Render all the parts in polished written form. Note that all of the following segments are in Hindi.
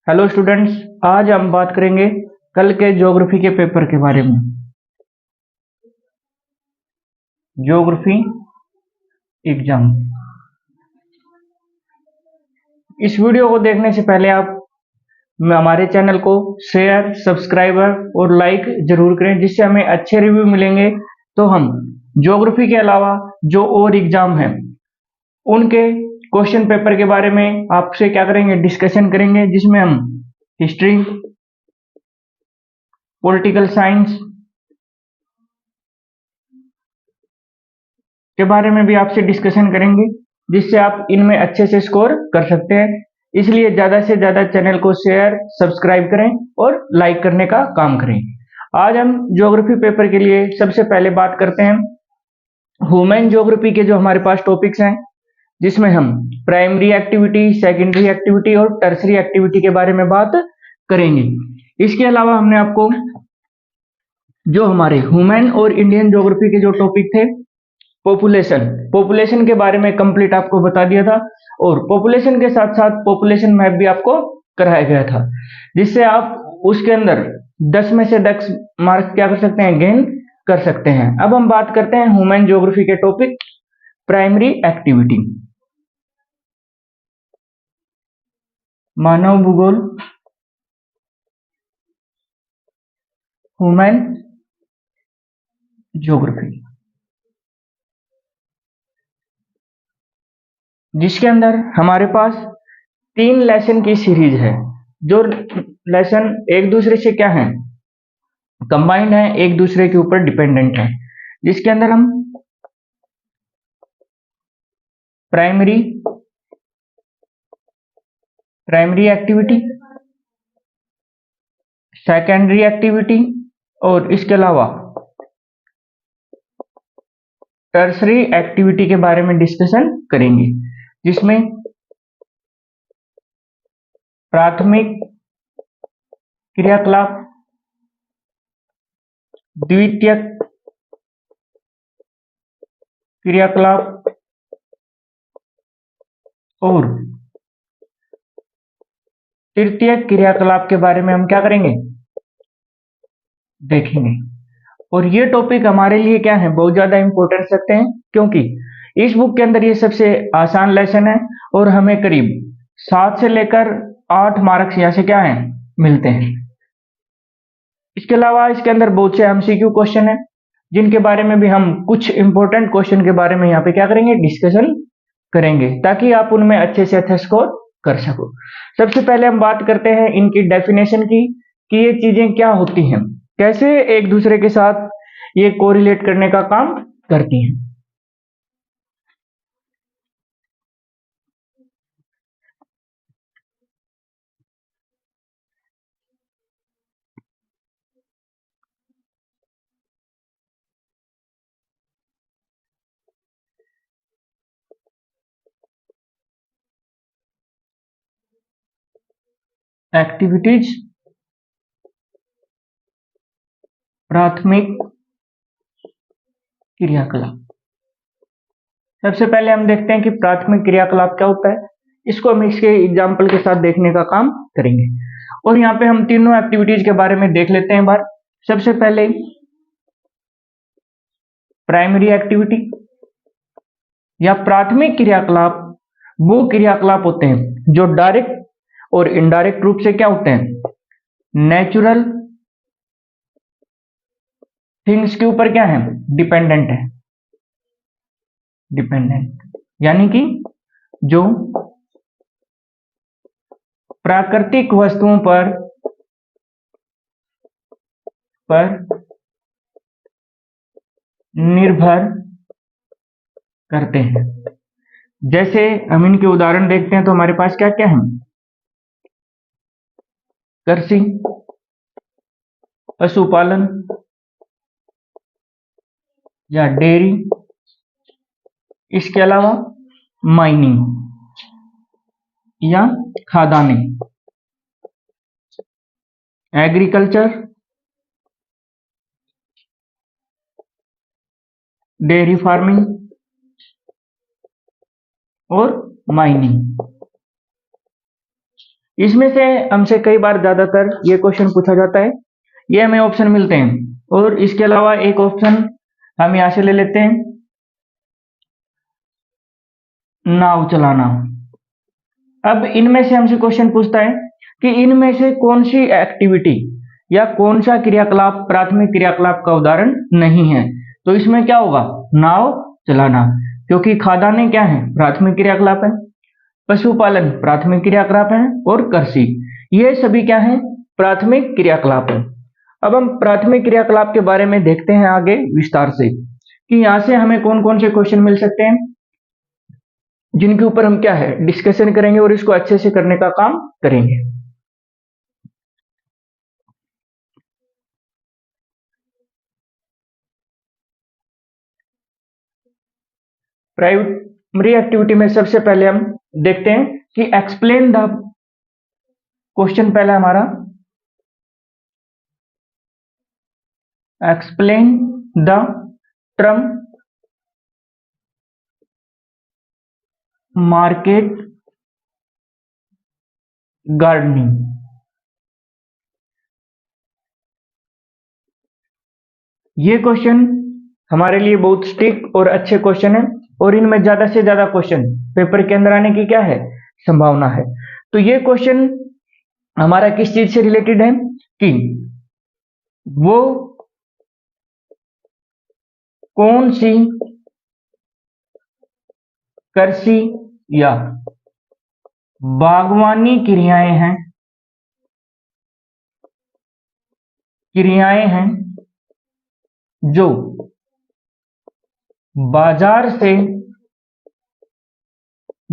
हेलो स्टूडेंट्स, आज हम बात करेंगे कल के ज्योग्राफी के पेपर के बारे में। Geography exam. इस वीडियो को देखने से पहले आप हमारे चैनल को शेयर, सब्सक्राइबर और लाइक जरूर करें, जिससे हमें अच्छे रिव्यू मिलेंगे। तो हम ज्योग्राफी के अलावा जो और एग्जाम हैं उनके क्वेश्चन पेपर के बारे में आपसे क्या करेंगे, डिस्कशन करेंगे, जिसमें हम हिस्ट्री, पॉलिटिकल साइंस के बारे में भी आपसे डिस्कशन करेंगे, जिससे आप इनमें अच्छे से स्कोर कर सकते हैं। इसलिए ज़्यादा से ज़्यादा चैनल को शेयर, सब्सक्राइब करें और लाइक करने का काम करें। आज हम ज्योग्राफी पेपर के लिए सबसे पहले बात करते हैं ह्यूमन ज्योग्राफी के जो हमारे पास टॉपिक्स हैं, जिसमें हम प्राइमरी एक्टिविटी, सेकेंडरी एक्टिविटी और टर्सरी एक्टिविटी के बारे में बात करेंगे। इसके अलावा हमने आपको जो हमारे ह्यूमन और इंडियन ज्योग्राफी के जो टॉपिक थे, पॉपुलेशन के बारे में कंप्लीट आपको बता दिया था, और पॉपुलेशन के साथ साथ पॉपुलेशन मैप भी आपको कराया गया था, जिससे आप उसके अंदर 10 में से 10 मार्क्स क्या कर सकते हैं, गेन कर सकते हैं। अब हम बात करते हैं ह्यूमन ज्योग्राफी के टॉपिक प्राइमरी एक्टिविटी। मानव भूगोल, ह्यूमन ज्योग्राफी, जिसके अंदर हमारे पास 3 लेसन की सीरीज है। जो लेसन एक दूसरे से क्या है, कंबाइंड है, एक दूसरे के ऊपर डिपेंडेंट है, जिसके अंदर हम प्राइमरी एक्टिविटी, सेकेंडरी एक्टिविटी और इसके अलावा टर्सरी एक्टिविटी के बारे में डिस्कशन करेंगे, जिसमें प्राथमिक क्रियाकलाप, द्वितीयक क्रियाकलाप और तृतीय क्रियाकलाप के बारे में हम क्या करेंगे, देखेंगे। और ये टॉपिक हमारे लिए क्या है, बहुत ज्यादा इंपॉर्टेंस रखते हैं, क्योंकि इस बुक के अंदर ये सबसे आसान लेसन है और हमें करीब 7 से लेकर 8 मार्क्स यहाँ से क्या है, मिलते हैं। इसके अलावा इसके अंदर बहुत से एमसीक्यू क्वेश्चन है, जिनके बारे में भी हम कुछ इंपॉर्टेंट क्वेश्चन के बारे में यहाँ पे क्या करेंगे, डिस्कशन करेंगे, ताकि आप उनमें अच्छे से अच्छा स्कोर कर सको। सबसे पहले हम बात करते हैं इनकी डेफिनेशन की, कि ये चीजें क्या होती हैं, कैसे एक दूसरे के साथ ये कोरिलेट करने का काम करती हैं। एक्टिविटीज, प्राथमिक क्रियाकलाप। सबसे पहले हम देखते हैं कि प्राथमिक क्रियाकलाप क्या होता है। इसको हम इसके एग्जाम्पल के साथ देखने का काम करेंगे, और यहाँ पे हम तीनों एक्टिविटीज के बारे में देख लेते हैं बार। सबसे पहले प्राइमरी एक्टिविटी या प्राथमिक क्रियाकलाप वो क्रियाकलाप होते हैं जो डायरेक्ट और इनडायरेक्ट रूप से क्या होते हैं, नेचुरल थिंग्स के ऊपर क्या है, डिपेंडेंट है। डिपेंडेंट यानी कि जो प्राकृतिक वस्तुओं पर निर्भर करते हैं। जैसे हम इनके उदाहरण देखते हैं तो हमारे पास क्या क्या है, कृषि, पशुपालन या डेयरी, इसके अलावा माइनिंग या खादानें, एग्रीकल्चर, डेयरी फार्मिंग और माइनिंग। इसमें से हमसे कई बार ज्यादातर ये क्वेश्चन पूछा जाता है, ये हमें ऑप्शन मिलते हैं। और इसके अलावा एक ऑप्शन हम यहाँ से ले लेते हैं, नाव चलाना। अब इनमें से हमसे क्वेश्चन पूछता है कि इनमें से कौन सी एक्टिविटी या कौन सा क्रियाकलाप प्राथमिक क्रियाकलाप का उदाहरण नहीं है। तो इसमें क्या होगा, नाव चलाना, क्योंकि खादानें क्या है, प्राथमिक क्रियाकलाप है। पशुपालन प्राथमिक क्रियाकलाप है, और कृषि, ये सभी क्या है, प्राथमिक क्रियाकलाप है। अब हम प्राथमिक क्रियाकलाप के बारे में देखते हैं आगे विस्तार से, कि यहाँ से हमें कौन कौन से क्वेश्चन मिल सकते हैं, जिनके ऊपर हम क्या है डिस्कशन करेंगे और इसको अच्छे से करने का काम करेंगे। प्राइमरी एक्टिविटी में सबसे पहले हम देखते हैं कि एक्सप्लेन द, क्वेश्चन पहला हमारा explain the term market gardening. ये क्वेश्चन हमारे लिए बहुत स्ट्रिक्ट और अच्छे क्वेश्चन है, और इनमें ज्यादा से ज्यादा क्वेश्चन पेपर के अंदर आने की क्या है, संभावना है। तो ये क्वेश्चन हमारा किस चीज से रिलेटेड है, कि वो कौन सी कृषि या बागवानी क्रियाएं हैं जो बाजार से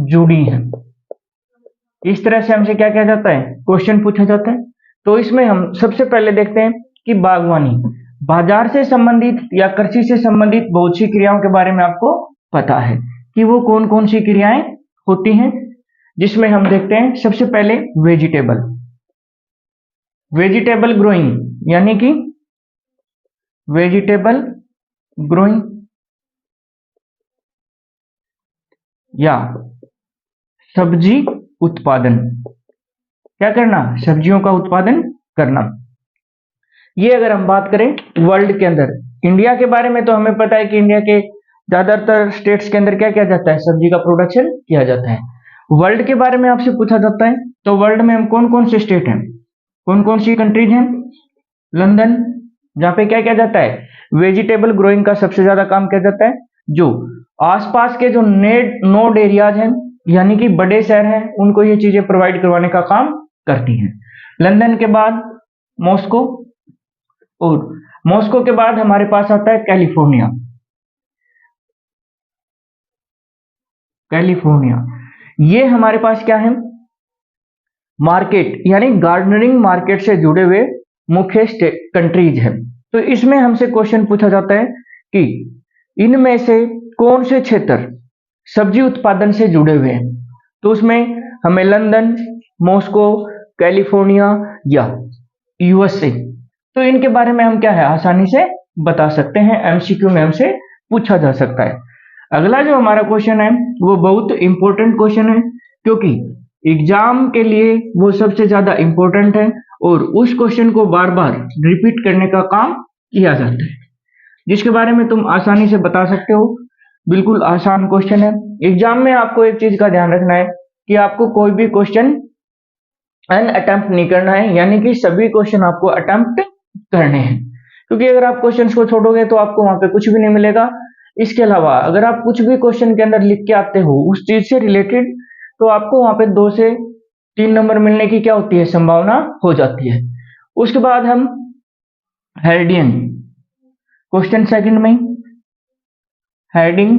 जुड़ी हैं। इस तरह से हमसे क्या किया जाता है, क्वेश्चन पूछा जाता है। तो इसमें हम सबसे पहले देखते हैं कि बागवानी, बाजार से संबंधित या कृषि से संबंधित बहुत सी क्रियाओं के बारे में आपको पता है कि वो कौन कौन सी क्रियाएं होती हैं, जिसमें हम देखते हैं सबसे पहले वेजिटेबल, वेजिटेबल ग्रोइंग, यानी कि वेजिटेबल ग्रोइंग या सब्जी उत्पादन, क्या करना, सब्जियों का उत्पादन करना। ये अगर हम बात करें वर्ल्ड के अंदर, इंडिया के बारे में तो हमें पता है कि इंडिया के ज्यादातर स्टेट्स के अंदर क्या किया जाता है, सब्जी का प्रोडक्शन किया जाता है। वर्ल्ड के बारे में आपसे पूछा जाता है, तो वर्ल्ड में हम कौन कौन से स्टेट हैं, कौन कौन सी कंट्रीज हैं, लंदन, जहां पे क्या किया जाता है, वेजिटेबल ग्रोइंग का सबसे ज्यादा काम किया जाता है। जो आसपास के जो नोड एरियाज हैं, यानी कि बड़े शहर हैं, उनको ये चीजें प्रोवाइड करवाने का काम करती हैं। लंदन के बाद मॉस्को, और मॉस्को के बाद हमारे पास आता है कैलिफोर्निया। कैलिफोर्निया, ये हमारे पास क्या है, मार्केट यानी गार्डनिंग मार्केट से जुड़े हुए मुख्य कंट्रीज है। तो इसमें हमसे क्वेश्चन पूछा जाता है कि इनमें से कौन से क्षेत्र सब्जी उत्पादन से जुड़े हुए हैं। तो उसमें हमें लंदन, मॉस्को, कैलिफोर्निया या यूएसए, तो इनके बारे में हम क्या है आसानी से बता सकते हैं, एमसीक्यू में हमसे पूछा जा सकता है। अगला जो हमारा क्वेश्चन है वो बहुत इंपॉर्टेंट क्वेश्चन है, क्योंकि एग्जाम के लिए वो सबसे ज्यादा इंपॉर्टेंट है, और उस क्वेश्चन को बार बार रिपीट करने का काम किया जाता है, जिसके बारे में तुम आसानी से बता सकते हो। बिल्कुल आसान क्वेश्चन है। एग्जाम में आपको एक चीज का ध्यान रखना है कि आपको कोई भी क्वेश्चन अन अटेम्प्ट नहीं करना है, यानी कि सभी क्वेश्चन आपको अटेम्प्ट करने हैं, क्योंकि अगर आप क्वेश्चंस को छोड़ोगे तो आपको वहां पे कुछ भी नहीं मिलेगा। इसके अलावा अगर आप कुछ भी क्वेश्चन के अंदर लिख के आते हो उस चीज से रिलेटेड, तो आपको वहां पे 2 से 3 नंबर मिलने की क्या होती है, संभावना हो जाती है। उसके बाद हम हेडिंग, क्वेश्चन सेकंड में हेडिंग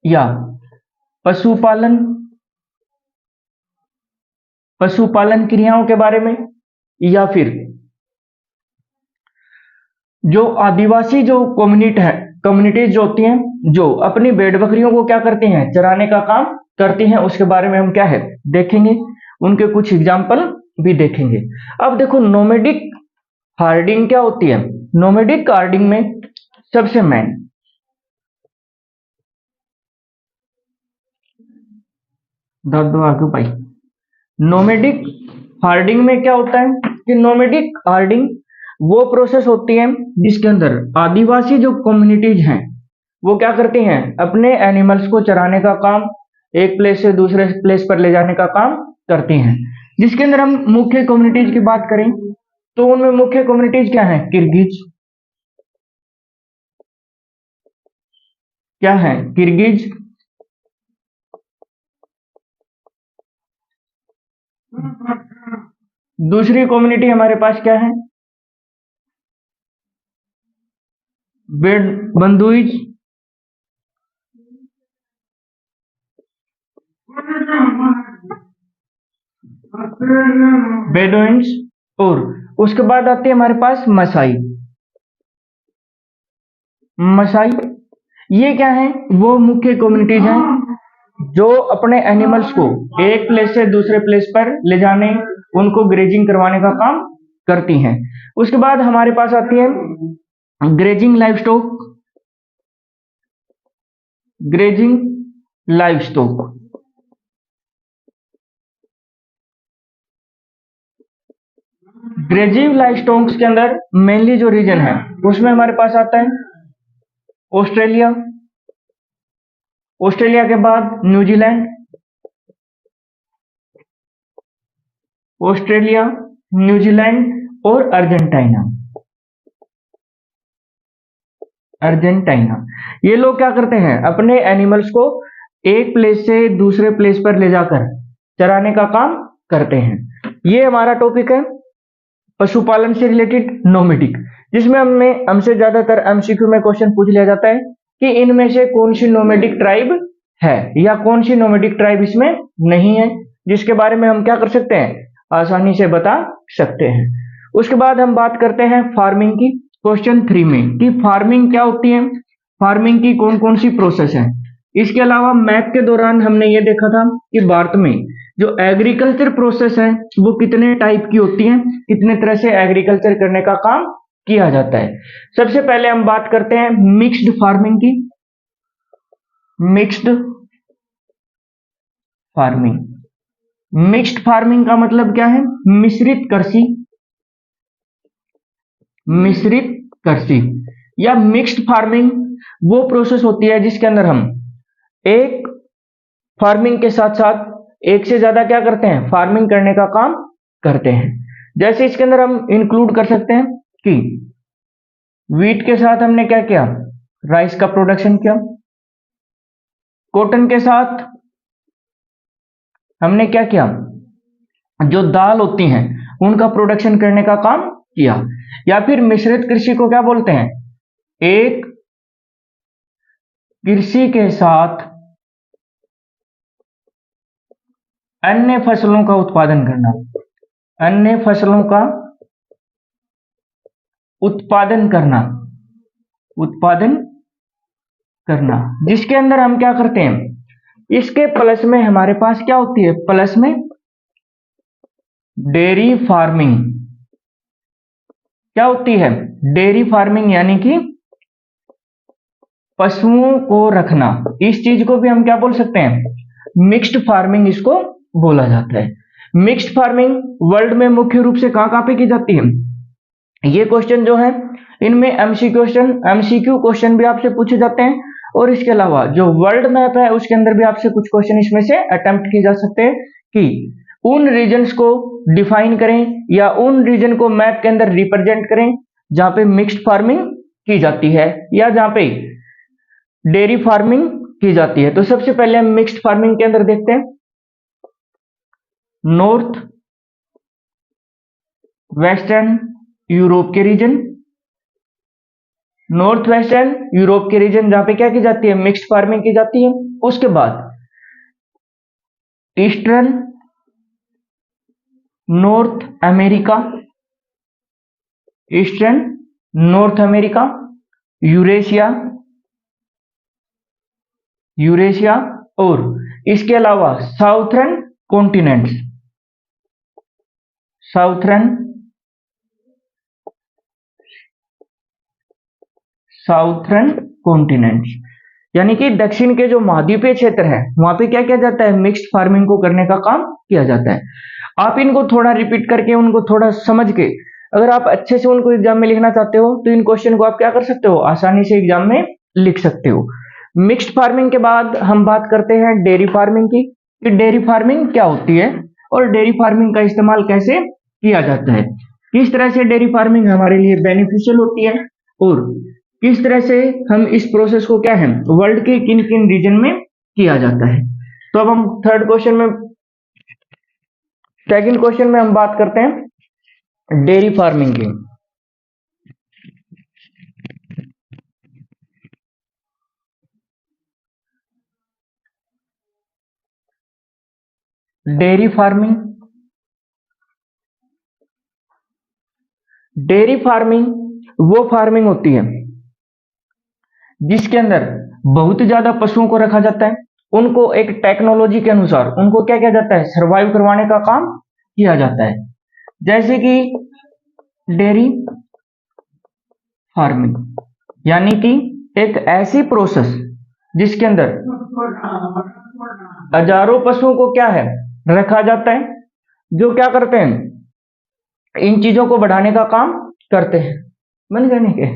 या पशुपालन, पशुपालन क्रियाओं के बारे में, या फिर जो आदिवासी जो कम्युनिटीज जो होती हैं, जो अपनी भेड़ बकरियों को क्या करती हैं, चराने का काम करती हैं, उसके बारे में हम क्या है देखेंगे, उनके कुछ एग्जाम्पल भी देखेंगे। अब देखो नोमेडिक हार्डिंग क्या होती है। नोमेडिक हार्डिंग में सबसे मेन दादो आगे भाई, नोमेडिक हार्डिंग में क्या होता है कि नोमैडिक हार्डिंग वो प्रोसेस होती है जिसके अंदर आदिवासी जो कम्युनिटीज हैं वो क्या करती हैं, अपने एनिमल्स को चराने का काम, एक प्लेस से दूसरे प्लेस पर ले जाने का काम करती हैं। जिसके अंदर हम मुख्य कम्युनिटीज की बात करें तो उनमें मुख्य कम्युनिटीज क्या है, किर्गिज, क्या है, किर्गिज, दूसरी कम्युनिटी हमारे पास क्या है, बंधुइज, बेडोइंस, और उसके बाद आती है हमारे पास मसाई। मसाई ये क्या है, वो मुख्य कम्युनिटीज हैं जो अपने एनिमल्स को एक प्लेस से दूसरे प्लेस पर ले जाने, उनको ग्रेजिंग करवाने का काम करती हैं। उसके बाद हमारे पास आती है grazing livestock, grazing livestock. Grazing livestock के अंदर मेनली जो रीजन है उसमें हमारे पास आता है ऑस्ट्रेलिया, ऑस्ट्रेलिया के बाद न्यूजीलैंड, ऑस्ट्रेलिया, न्यूजीलैंड और अर्जेंटीना। अर्जेंटीना ये लोग क्या करते हैं, अपने एनिमल्स को एक प्लेस से दूसरे प्लेस पर ले जाकर चराने का काम करते हैं। ये हमारा टॉपिक है पशुपालन से रिलेटेड नोमैडिक, जिसमें हमसे ज्यादातर एमसीक्यू में क्वेश्चन पूछ लिया जाता है कि इनमें से कौन सी नोमैडिक ट्राइब है या कौन सी नोमैडिक ट्राइब इसमें नहीं है, जिसके बारे में हम क्या कर सकते हैं, आसानी से बता सकते हैं। उसके बाद हम बात करते हैं फार्मिंग की, क्वेश्चन 3 में, कि फार्मिंग क्या होती है, फार्मिंग की कौन कौन सी प्रोसेस है। इसके अलावा मैथ के दौरान हमने ये देखा था कि भारत में जो एग्रीकल्चर प्रोसेस है वो कितने टाइप की होती है, कितने तरह से एग्रीकल्चर करने का काम किया जाता है। सबसे पहले हम बात करते हैं मिक्स्ड फार्मिंग की। मिक्स्ड फार्मिंग, मिक्स्ड फार्मिंग का मतलब क्या है, मिश्रित कृषि, मिश्रित कृषि या मिक्स्ड फार्मिंग वो प्रोसेस होती है जिसके अंदर हम एक फार्मिंग के साथ साथ एक से ज्यादा क्या करते हैं, फार्मिंग करने का काम करते हैं। जैसे इसके अंदर हम इंक्लूड कर सकते हैं कि वीट के साथ हमने क्या किया, राइस का प्रोडक्शन किया, कॉटन के साथ हमने क्या किया, जो दाल होती हैं उनका प्रोडक्शन करने का काम किया। या फिर मिश्रित कृषि को क्या बोलते हैं, एक कृषि के साथ अन्य फसलों का उत्पादन करना, अन्य फसलों का उत्पादन करना, उत्पादन करना, जिसके अंदर हम क्या करते हैं, इसके प्लस में हमारे पास क्या होती है, प्लस में डेयरी फार्मिंग क्या होती है, डेयरी फार्मिंग यानी कि पशुओं को रखना। इस चीज को भी हम क्या बोल सकते हैं, मिक्स्ड फार्मिंग इसको बोला जाता है। मिक्स्ड फार्मिंग वर्ल्ड में मुख्य रूप से कहां पे की जाती है, ये क्वेश्चन जो है इनमें एमसीक्यू क्वेश्चन भी आपसे पूछे जाते हैं, और इसके अलावा जो वर्ल्ड मैप है उसके अंदर भी आपसे कुछ क्वेश्चन इसमें से अटेम्प्ट किए जा सकते हैं कि उन रीजन्स को डिफाइन करें या उन रीजन को मैप के अंदर रिप्रेजेंट करें जहां पे मिक्स्ड फार्मिंग की जाती है या जहां पे डेयरी फार्मिंग की जाती है। तो सबसे पहले हम मिक्स्ड फार्मिंग के अंदर देखते हैं नॉर्थ वेस्टर्न यूरोप के रीजन, नॉर्थ वेस्टर्न यूरोप के रीजन जहां पे क्या की जाती है, मिक्स्ड फार्मिंग की जाती है। उसके बाद eastern north America, eastern north America, Eurasia, Eurasia, और इसके अलावा साउथर्न कॉन्टिनेंट्स, साउथर्न कॉन्टिनेंट्स, यानी कि दक्षिण के जो महाद्वीपीय क्षेत्र है वहां पे क्या किया जाता है, मिक्स्ड फार्मिंग को करने का काम किया जाता है। आप इनको थोड़ा रिपीट करके, उनको थोड़ा समझ के, अगर आप अच्छे से उनको एग्जाम में लिखना चाहते हो तो इन क्वेश्चन को आप क्या कर सकते हो, आसानी से एग्जाम में लिख सकते हो। मिक्स्ड फार्मिंग के बाद हम बात करते हैं डेयरी फार्मिंग की, कि डेयरी फार्मिंग क्या होती है और डेयरी फार्मिंग का इस्तेमाल कैसे किया जाता है, किस तरह से डेयरी फार्मिंग हमारे लिए बेनिफिशियल होती है, और किस तरह से हम इस प्रोसेस को क्या है वर्ल्ड के किन किन रीजन में किया जाता है। तो अब हम सेकंड क्वेश्चन में हम बात करते हैं डेयरी फार्मिंग की। डेयरी फार्मिंग, डेयरी फार्मिंग वो फार्मिंग होती है जिसके अंदर बहुत ज्यादा पशुओं को रखा जाता है, उनको एक टेक्नोलॉजी के अनुसार उनको क्या किया जाता है, सरवाइव करवाने का काम किया जाता है। जैसे कि डेयरी फार्मिंग यानी कि एक ऐसी प्रोसेस जिसके अंदर हजारों पशुओं को क्या है रखा जाता है, जो क्या करते हैं, इन चीजों को बढ़ाने का काम करते हैं। बन गए नहीं के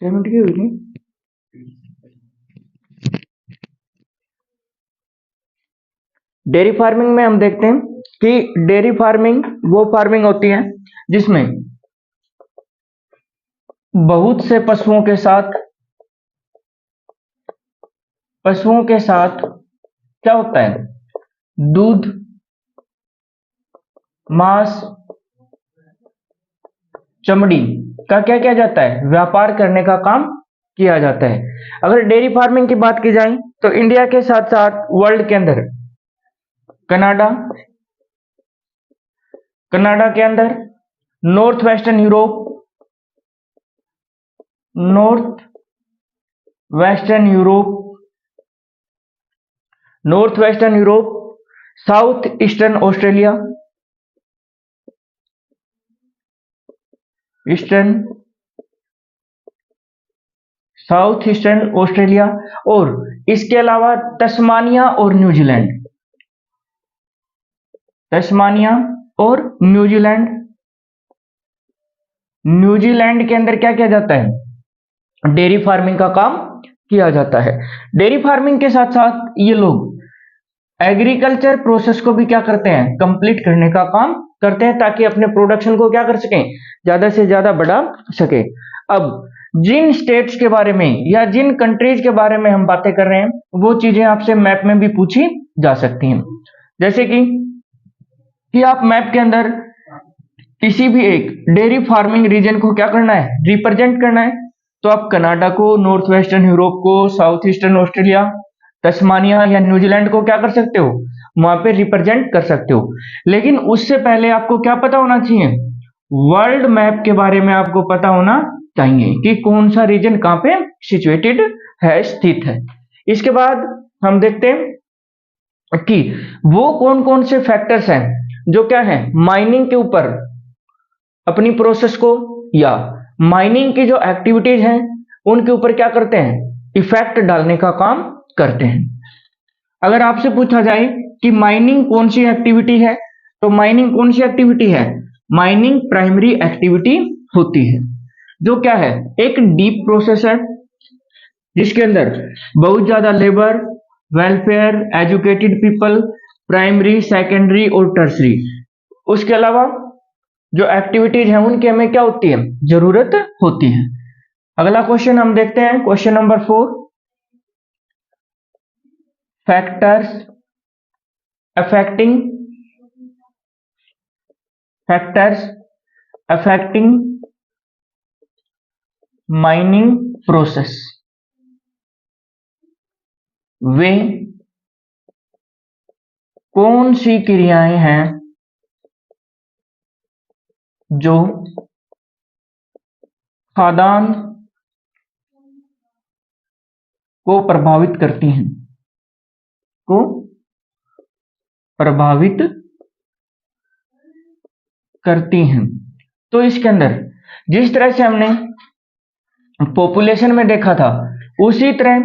पेमेंट की हुई थी। डेयरी फार्मिंग में हम देखते हैं कि डेयरी फार्मिंग वो फार्मिंग होती है जिसमें बहुत से पशुओं के साथ क्या होता है, दूध, मांस, चमड़ी का क्या किया जाता है, व्यापार करने का काम किया जाता है। अगर डेयरी फार्मिंग की बात की जाए तो इंडिया के साथ साथ वर्ल्ड के अंदर कनाडा, कनाडा के अंदर north western Europe, south eastern Australia, south eastern Australia, और इसके अलावा तस्मानिया और न्यूजीलैंड के अंदर क्या किया जाता है, डेयरी फार्मिंग का काम किया जाता है। डेयरी फार्मिंग के साथ साथ ये लोग एग्रीकल्चर प्रोसेस को भी क्या करते हैं, कंप्लीट करने का काम करते हैं, ताकि अपने प्रोडक्शन को क्या कर सकें, ज्यादा से ज्यादा बढ़ा सके। अब जिन स्टेट्स के बारे में या जिन कंट्रीज के बारे में हम बातें कर रहे हैं वो चीजें आपसे मैप में भी पूछी जा सकती हैं। जैसे कि आप मैप के अंदर किसी भी एक डेयरी फार्मिंग रीजन को क्या करना है, रिप्रेजेंट करना है, तो आप कनाडा को, नॉर्थ वेस्टर्न यूरोप को, साउथ ईस्टर्न ऑस्ट्रेलिया, तस्मानिया या न्यूजीलैंड को क्या कर सकते हो, वहां पे रिप्रेजेंट कर सकते हो। लेकिन उससे पहले आपको क्या पता होना चाहिए, वर्ल्ड मैप के बारे में आपको पता होना चाहिए कि कौन सा रीजन कहाँ पे सिचुएटेड है, स्थित है। इसके बाद हम देखते हैं कि वो कौन कौन से फैक्टर्स हैं जो क्या है माइनिंग के ऊपर अपनी प्रोसेस को या माइनिंग की जो एक्टिविटीज हैं उनके ऊपर क्या करते हैं, इफेक्ट डालने का काम करते हैं। अगर आपसे पूछा जाए कि माइनिंग कौन सी एक्टिविटी है, तो माइनिंग कौन सी एक्टिविटी है, माइनिंग प्राइमरी एक्टिविटी होती है, जो क्या है एक डीप प्रोसेस है जिसके अंदर बहुत ज्यादा labour, welfare, educated people, primary, secondary और टर्सरी, उसके अलावा जो एक्टिविटीज हैं उनकी हमें क्या होती है, जरूरत होती है। अगला क्वेश्चन हम देखते हैं, question number 4, factors affecting mining process. वे कौन सी क्रियाएं हैं जो खाद्यान्न को प्रभावित करती हैं, तो इसके अंदर जिस तरह से हमने पॉपुलेशन में देखा था उसी तरह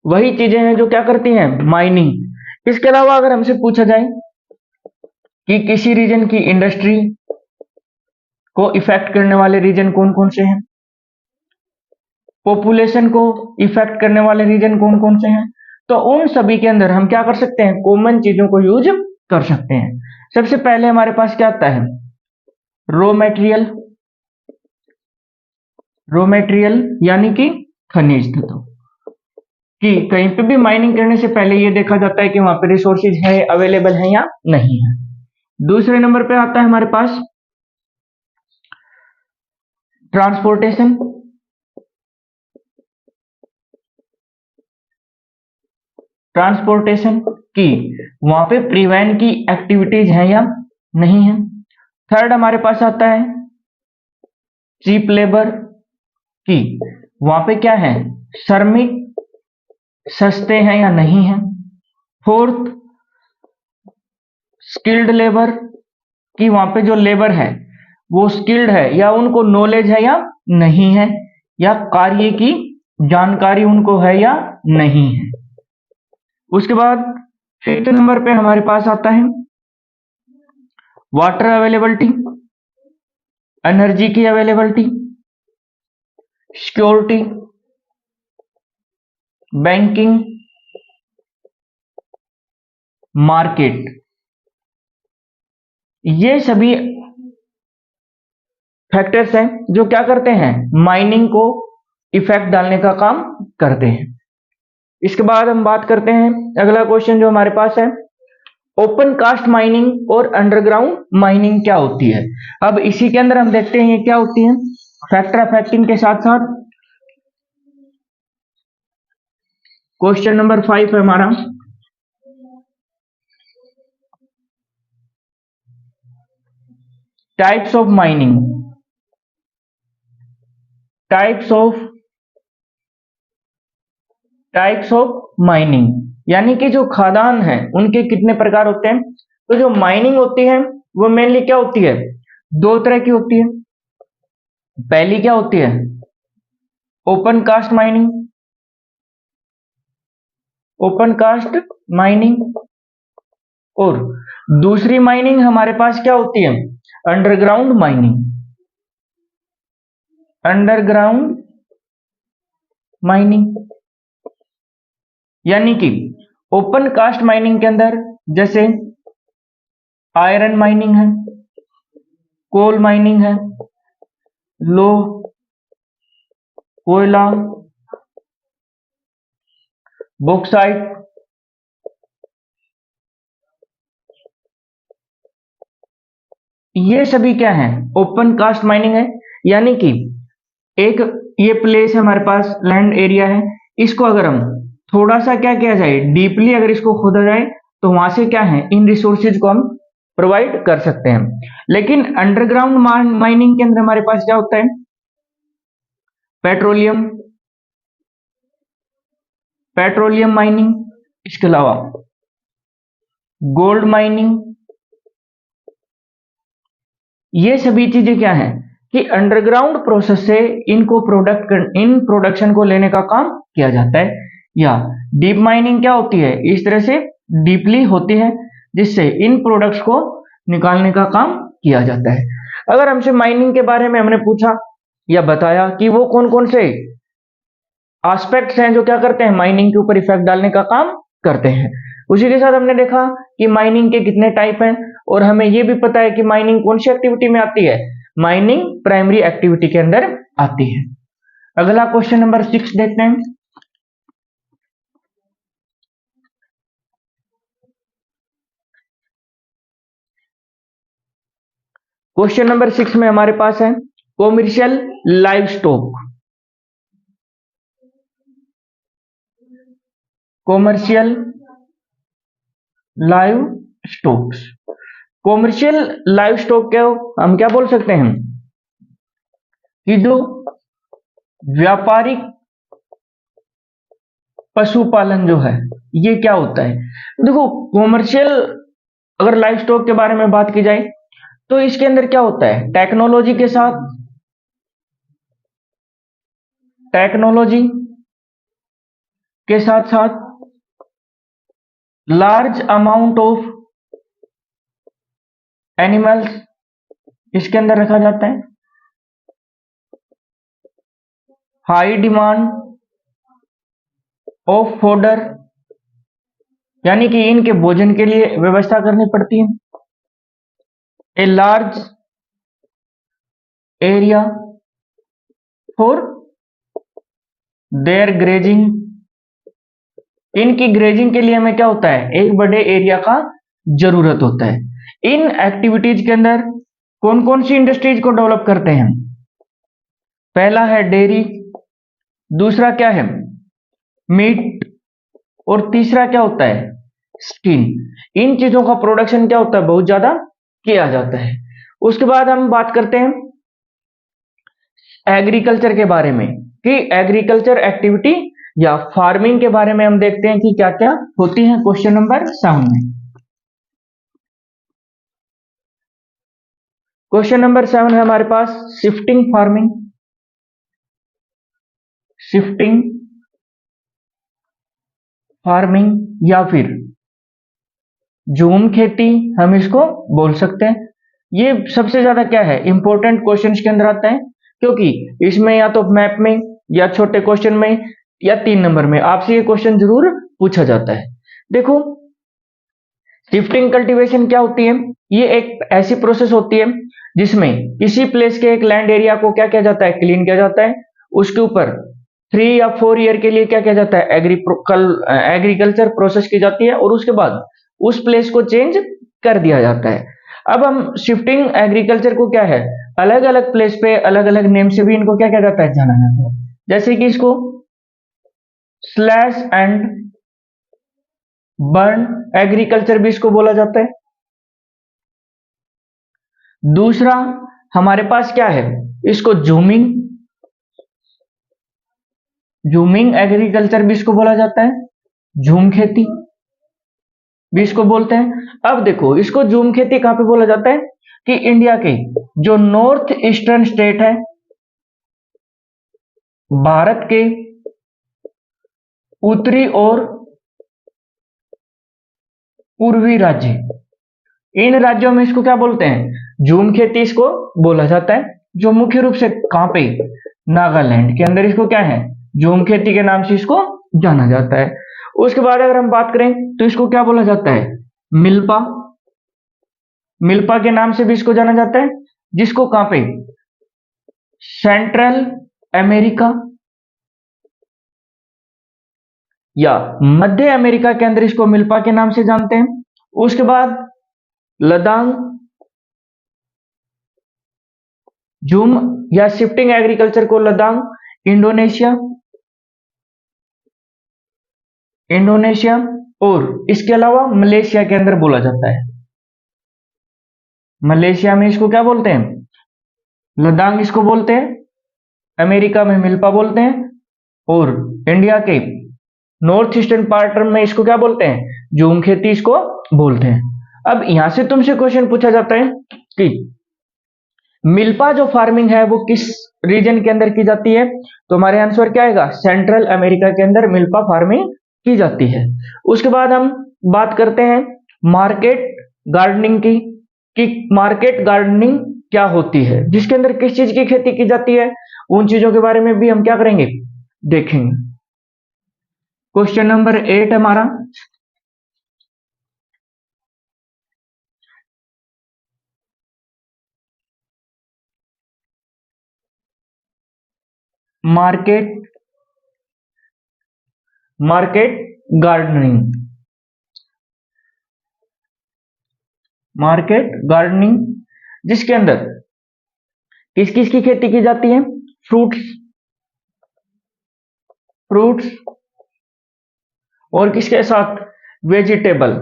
वही चीजें हैं जो क्या करती हैं, माइनिंग। इसके अलावा अगर हमसे पूछा जाए कि किसी रीजन की इंडस्ट्री को इफेक्ट करने वाले रीजन कौन कौन से हैं, पॉपुलेशन को इफेक्ट करने वाले रीजन कौन कौन से हैं, तो उन सभी के अंदर हम क्या कर सकते हैं, कॉमन चीजों को यूज कर सकते हैं। सबसे पहले हमारे पास क्या आता है, रॉ मटेरियल यानी कि खनिज तत्व, कि कहीं पे भी माइनिंग करने से पहले ये देखा जाता है कि वहां पे रिसोर्सेज है, अवेलेबल है या नहीं है। दूसरे नंबर पे आता है हमारे पास ट्रांसपोर्टेशन, की वहां पे परिवहन की एक्टिविटीज है या नहीं है। थर्ड हमारे पास आता है चीप लेबर, की वहां पे क्या है, श्रमिक सस्ते हैं या नहीं है। फोर्थ स्किल्ड लेबर, कि वहां पे जो लेबर है वो स्किल्ड है या उनको नॉलेज है या नहीं है, या कार्य की जानकारी उनको है या नहीं है। उसके बाद फिफ्थ नंबर पे हमारे पास आता है वाटर अवेलेबिलिटी, एनर्जी की अवेलेबिलिटी, सिक्योरिटी, बैंकिंग, मार्केट। ये सभी फैक्टर्स हैं जो क्या करते हैं, माइनिंग को इफेक्ट डालने का काम करते हैं। इसके बाद हम बात करते हैं अगला क्वेश्चन जो हमारे पास है, ओपन कास्ट माइनिंग और अंडरग्राउंड माइनिंग क्या होती है। अब इसी के अंदर हम देखते हैं ये क्या होती है, फैक्टर अफेक्टिंग के साथ साथ क्वेश्चन नंबर 5 है हमारा, टाइप्स ऑफ माइनिंग, यानी कि जो खादान है उनके कितने प्रकार होते हैं। तो जो माइनिंग होती है वो मेनली क्या होती है, दो तरह की होती है। पहली क्या होती है, ओपन कास्ट माइनिंग, और दूसरी माइनिंग हमारे पास क्या होती है, अंडरग्राउंड माइनिंग। यानी कि ओपन कास्ट माइनिंग के अंदर जैसे आयरन माइनिंग है, कोल माइनिंग है, लोह, कोयला, बॉक्साइट, ये सभी क्या है, ओपन कास्ट माइनिंग है। यानी कि एक ये प्लेस है हमारे पास, लैंड एरिया है, इसको अगर हम थोड़ा सा क्या किया जाए, डीपली अगर इसको खोदा जाए तो वहां से क्या है, इन रिसोर्सेज को हम प्रोवाइड कर सकते हैं। लेकिन अंडरग्राउंड माइनिंग के अंदर हमारे पास क्या होता है? पेट्रोलियम पेट्रोलियम माइनिंग, इसके अलावा गोल्ड माइनिंग, ये सभी चीजें क्या हैं कि अंडरग्राउंड प्रोसेस से इन प्रोडक्शन को लेने का काम किया जाता है। या डीप माइनिंग क्या होती है? इस तरह से डीपली होती है जिससे इन प्रोडक्ट्स को निकालने का काम किया जाता है। अगर हमसे माइनिंग के बारे में हमने पूछा या बताया कि वो कौन कौन से एस्पेक्ट्स हैं जो क्या करते हैं, माइनिंग के ऊपर इफेक्ट डालने का काम करते हैं। उसी के साथ हमने देखा कि माइनिंग के कितने टाइप हैं, और हमें यह भी पता है कि माइनिंग कौन सी एक्टिविटी में आती है, माइनिंग प्राइमरी एक्टिविटी के अंदर आती है। अगला क्वेश्चन नंबर 6 देखते हैं। क्वेश्चन नंबर 6 में हमारे पास है commercial live stock. Commercial live stocks, commercial live stock क्या हम क्या बोल सकते हैं कि जो व्यापारिक पशुपालन जो है ये क्या होता है। देखो, कॉमर्शियल अगर लाइव स्टॉक के बारे में बात की जाए तो इसके अंदर क्या होता है, टेक्नोलॉजी के साथ साथ लार्ज अमाउंट ऑफ एनिमल्स इसके अंदर रखा जाता है। हाई डिमांड ऑफ फोडर, यानी कि इनके भोजन के लिए व्यवस्था करनी पड़ती है। A large area for their grazing, इनकी ग्रेजिंग के लिए हमें क्या होता है, एक बड़े एरिया का जरूरत होता है। इन एक्टिविटीज के अंदर कौन कौन सी इंडस्ट्रीज को डेवलप करते हैं? पहला है डेयरी, दूसरा क्या है मीट, और तीसरा क्या होता है स्किन। इन चीजों का प्रोडक्शन क्या होता है, बहुत ज्यादा किया जाता है। उसके बाद हम बात करते हैं एग्रीकल्चर के बारे में कि एग्रीकल्चर एक्टिविटी या फार्मिंग के बारे में हम देखते हैं कि क्या क्या होती है। क्वेश्चन नंबर 7 में, क्वेश्चन नंबर 7 है हमारे पास शिफ्टिंग फार्मिंग। शिफ्टिंग फार्मिंग या फिर झूम खेती हम इसको बोल सकते हैं। ये सबसे ज्यादा क्या है इंपॉर्टेंट क्वेश्चंस के अंदर आता है, क्योंकि इसमें या तो मैप में या छोटे क्वेश्चन में या 3 नंबर में आपसे ये क्वेश्चन जरूर पूछा जाता है। देखो, शिफ्टिंग कल्टीवेशन क्या होती है, ये एक ऐसी प्रोसेस होती है जिसमें किसी प्लेस के एक लैंड एरिया को क्या किया जाता है, क्लीन किया जाता है। उसके ऊपर 3 या 4 ईयर के लिए क्या किया जाता है, एग्रीकल्चर प्रोसेस की जाती है, और उसके बाद उस प्लेस को चेंज कर दिया जाता है। अब हम शिफ्टिंग एग्रीकल्चर को क्या है, अलग अलग प्लेस पे अलग अलग नेम से भी इनको क्या किया जाता है, जाना जाता है। जैसे कि इसको स्लैश एंड बर्न एग्रीकल्चर भी इसको बोला जाता है। दूसरा हमारे पास क्या है, इसको जूमिंग एग्रीकल्चर भी इसको बोला जाता है, झूम खेती भी इसको बोलते हैं। अब देखो, इसको झूम खेती कहां पे बोला जाता है कि इंडिया के जो नॉर्थ ईस्टर्न स्टेट है, भारत के उत्तरी और पूर्वी राज्य, इन राज्यों में इसको क्या बोलते हैं, झूम खेती इसको बोला जाता है। जो मुख्य रूप से कहां पे, नागालैंड के अंदर इसको क्या है, झूम खेती के नाम से इसको जाना जाता है। उसके बाद अगर हम बात करें तो इसको क्या बोला जाता है, मिल्पा, मिल्पा के नाम से भी इसको जाना जाता है, जिसको कहां पे, सेंट्रल अमेरिका या मध्य अमेरिका के अंदर इसको मिल्पा के नाम से जानते हैं। उसके बाद लद्दाख झूम या शिफ्टिंग एग्रीकल्चर को लद्दाख इंडोनेशिया और इसके अलावा मलेशिया के अंदर बोला जाता है। मलेशिया में इसको क्या बोलते हैं? लद्दाख इसको बोलते हैं। अमेरिका में मिल्पा बोलते हैं। और इंडिया के नॉर्थ ईस्टर्न पार्ट में इसको क्या बोलते हैं? झूम खेती इसको बोलते हैं। अब यहां से तुमसे क्वेश्चन पूछा जाता है कि मिल्पा जो फार्मिंग है वो किस रीजन के अंदर की जाती है? तो हमारे आंसर क्या आएगा? सेंट्रल अमेरिका के अंदर मिल्पा फार्मिंग की जाती है। उसके बाद हम बात करते हैं मार्केट गार्डनिंग की, कि मार्केट गार्डनिंग क्या होती है, जिसके अंदर किस चीज की खेती की जाती है, उन चीजों के बारे में भी हम क्या करेंगे? देखेंगे। क्वेश्चन नंबर 8 हमारा, market market gardening. Market gardening जिसके अंदर किस किस की खेती की जाती है? फ्रूट्स फ्रूट्स और किसके साथ? वेजिटेबल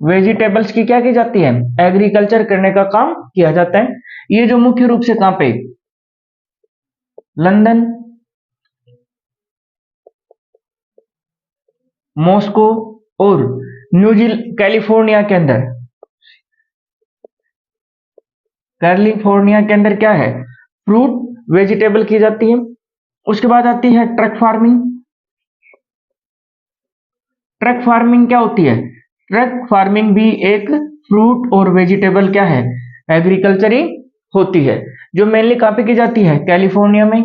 वेजिटेबल्स की क्या की जाती है? एग्रीकल्चर करने का काम किया जाता है। ये जो मुख्य रूप से कहां पे? लंदन, मॉस्को और कैलिफोर्निया के अंदर, कैलिफोर्निया के अंदर क्या है? फ्रूट वेजिटेबल की जाती है। उसके बाद आती है ट्रक फार्मिंग। ट्रक फार्मिंग क्या होती है? ट्रक फार्मिंग भी एक फ्रूट और वेजिटेबल क्या है? एग्रीकल्चर ही होती है, जो मेनली कहां पे की जाती है? कैलिफोर्निया में।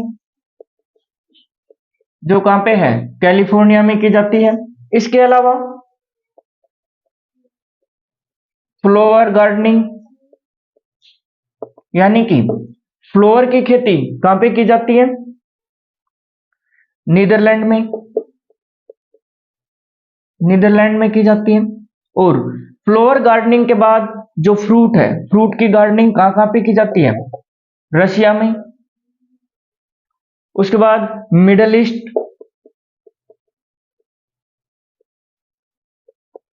जो कहां पे है? कैलिफोर्निया में की जाती है। इसके अलावा फ्लावर गार्डनिंग, यानी कि फ्लावर की खेती कहां पे की जाती है? नीदरलैंड में। नीदरलैंड में की जाती है। और फ्लावर गार्डनिंग के बाद जो फ्रूट है, फ्रूट की गार्डनिंग कहां कहां पे की जाती है? रशिया में। उसके बाद मिडल ईस्ट,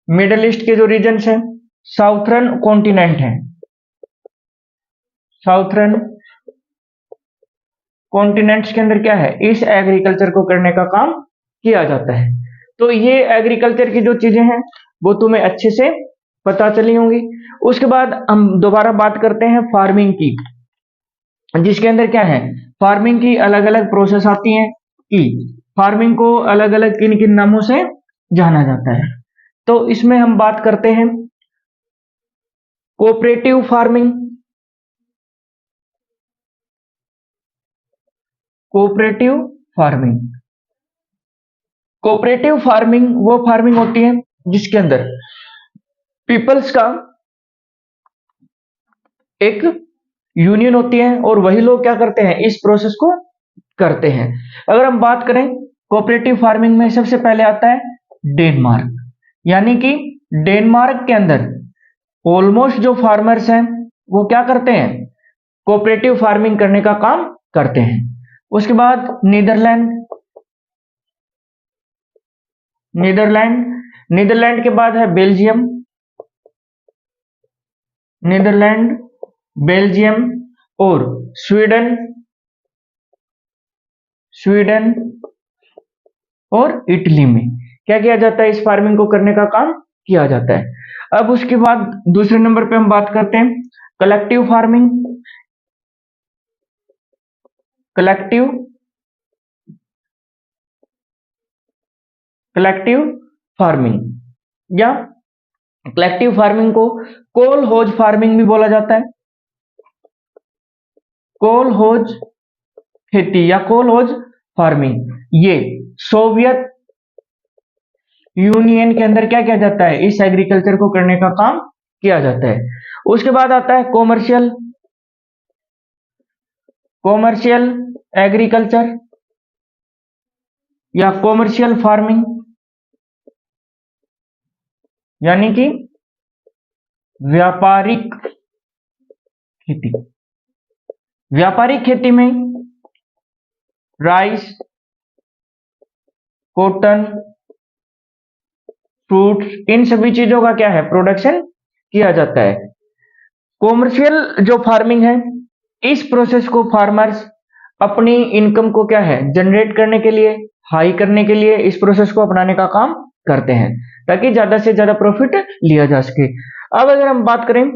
मिडल ईस्ट के जो रीजन्स हैं, साउथर्न कॉन्टिनेंट है, साउथर्न कॉन्टिनेंट्स के अंदर क्या है? इस एग्रीकल्चर को करने का काम किया जाता है। तो ये एग्रीकल्चर की जो चीजें हैं वो तुम्हें अच्छे से पता चली होंगी। उसके बाद हम दोबारा बात करते हैं फार्मिंग की, जिसके अंदर क्या है? फार्मिंग की अलग अलग प्रोसेस आती हैं, कि फार्मिंग को अलग अलग किन किन नामों से जाना जाता है। तो इसमें हम बात करते हैं cooperative farming. Cooperative farming cooperative farming वो फार्मिंग होती है जिसके अंदर पीपल्स का एक यूनियन होती है और वही लोग क्या करते हैं? इस प्रोसेस को करते हैं। अगर हम बात करें कोऑपरेटिव फार्मिंग में, सबसे पहले आता है डेनमार्क। यानी कि डेनमार्क के अंदर ऑलमोस्ट जो फार्मर्स हैं वो क्या करते हैं? कोऑपरेटिव फार्मिंग करने का काम करते हैं। उसके बाद नीदरलैंड, नीदरलैंड नीदरलैंड के बाद है बेल्जियम, नीदरलैंड, बेल्जियम और स्वीडन, स्वीडन और इटली में क्या किया जाता है? इस फार्मिंग को करने का काम किया जाता है। अब उसके बाद दूसरे नंबर पे हम बात करते हैं collective farming. Collective collective farming, या कलेक्टिव फार्मिंग को कोल होज फार्मिंग भी बोला जाता है। कोल होज खेती या कोल होज फार्मिंग, ये सोवियत यूनियन के अंदर क्या किया जाता है? इस एग्रीकल्चर को करने का काम किया जाता है। उसके बाद आता है कॉमर्शियल कॉमर्शियल एग्रीकल्चर या कॉमर्शियल फार्मिंग, यानी कि व्यापारिक खेती। व्यापारिक खेती में राइस, कॉटन, फ्रूट्स, इन सभी चीजों का क्या है? प्रोडक्शन किया जाता है। कॉमर्शियल जो फार्मिंग है, इस प्रोसेस को फार्मर्स अपनी इनकम को क्या है जनरेट करने के लिए, हाई करने के लिए इस प्रोसेस को अपनाने का काम करते हैं ताकि ज्यादा से ज्यादा प्रॉफिट लिया जा सके। अब अगर हम बात करें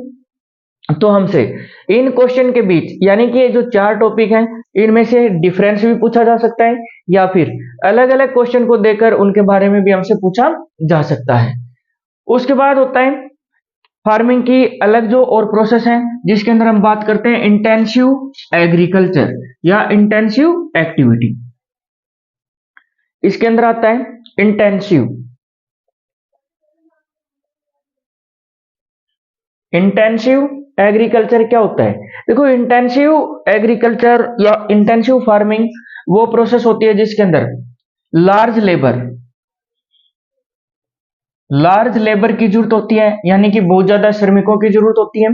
तो हमसे इन क्वेश्चन के बीच यानी कि ये जो चार टॉपिक हैं इनमें से डिफरेंस भी पूछा जा सकता है या फिर अलग अलग क्वेश्चन को देकर उनके बारे में भी हमसे पूछा जा सकता है। उसके बाद होता है फार्मिंग की अलग जो और प्रोसेस है जिसके अंदर हम बात करते हैं इंटेंसिव एग्रीकल्चर या इंटेंसिव एक्टिविटी। इसके अंदर आता है इंटेंसिव। इंटेंसिव एग्रीकल्चर क्या होता है? देखो, इंटेंसिव एग्रीकल्चर या इंटेंसिव फार्मिंग वो प्रोसेस होती है जिसके अंदर लार्ज लेबर की जरूरत होती है, यानी कि बहुत ज्यादा श्रमिकों की जरूरत होती है।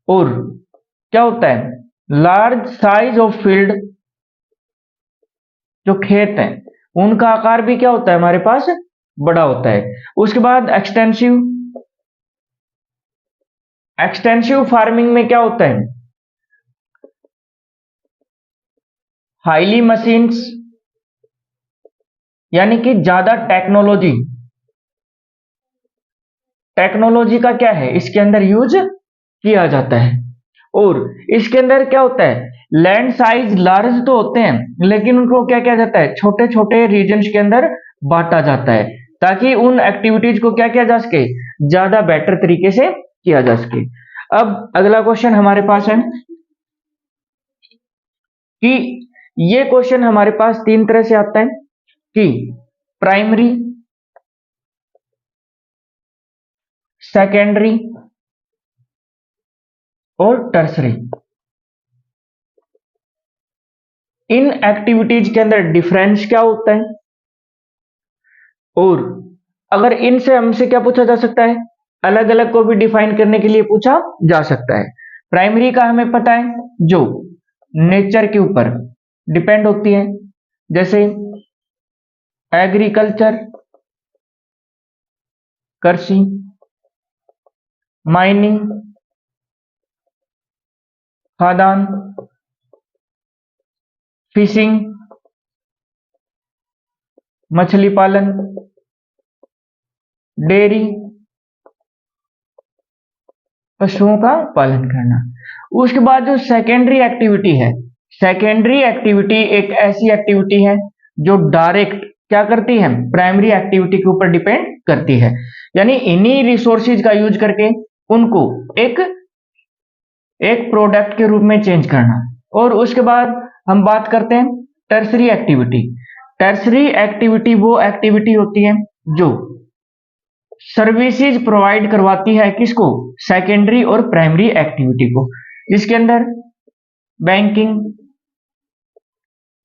और क्या होता है, लार्ज साइज ऑफ फील्ड, जो खेत है उनका आकार भी क्या होता है हमारे पास बड़ा होता है। उसके बाद एक्सटेंसिव फार्मिंग में क्या होता है, हाईली मशीन्स, यानी कि ज्यादा टेक्नोलॉजी का क्या है इसके अंदर यूज किया जाता है। और इसके अंदर क्या होता है, लैंड साइज लार्ज तो होते हैं लेकिन उनको क्या किया जाता है, छोटे छोटे रीजन्स के अंदर बांटा जाता है ताकि उन एक्टिविटीज को क्या किया जा सके, ज्यादा बेटर तरीके से किया जा सके। अब अगला क्वेश्चन हमारे पास है कि ये क्वेश्चन हमारे पास तीन तरह से आता है कि प्राइमरी, सेकेंडरी और टर्सरी। इन एक्टिविटीज के अंदर डिफरेंस क्या होता है और अगर इनसे हमसे क्या पूछा जा सकता है, अलग अलग को भी डिफाइन करने के लिए पूछा जा सकता है। प्राइमरी का हमें पता है जो नेचर के ऊपर डिपेंड होती है, जैसे एग्रीकल्चर, कृषि, माइनिंग, खादान, फिशिंग, मछली पालन, डेयरी, पशुओं का पालन करना। उसके बाद जो सेकेंडरी एक्टिविटी है, सेकेंडरी एक्टिविटी एक ऐसी एक्टिविटी है जो डायरेक्ट क्या करती है, प्राइमरी एक्टिविटी के ऊपर डिपेंड करती है, यानी इन्हीं रिसोर्सेज का यूज करके उनको एक प्रोडक्ट के रूप में चेंज करना। और उसके बाद हम बात करते हैं टर्सरी एक्टिविटी। टर्सरी एक्टिविटी वो एक्टिविटी होती है जो सर्विसेज प्रोवाइड करवाती है किसको, सेकेंडरी और प्राइमरी एक्टिविटी को, जिसके अंदर बैंकिंग,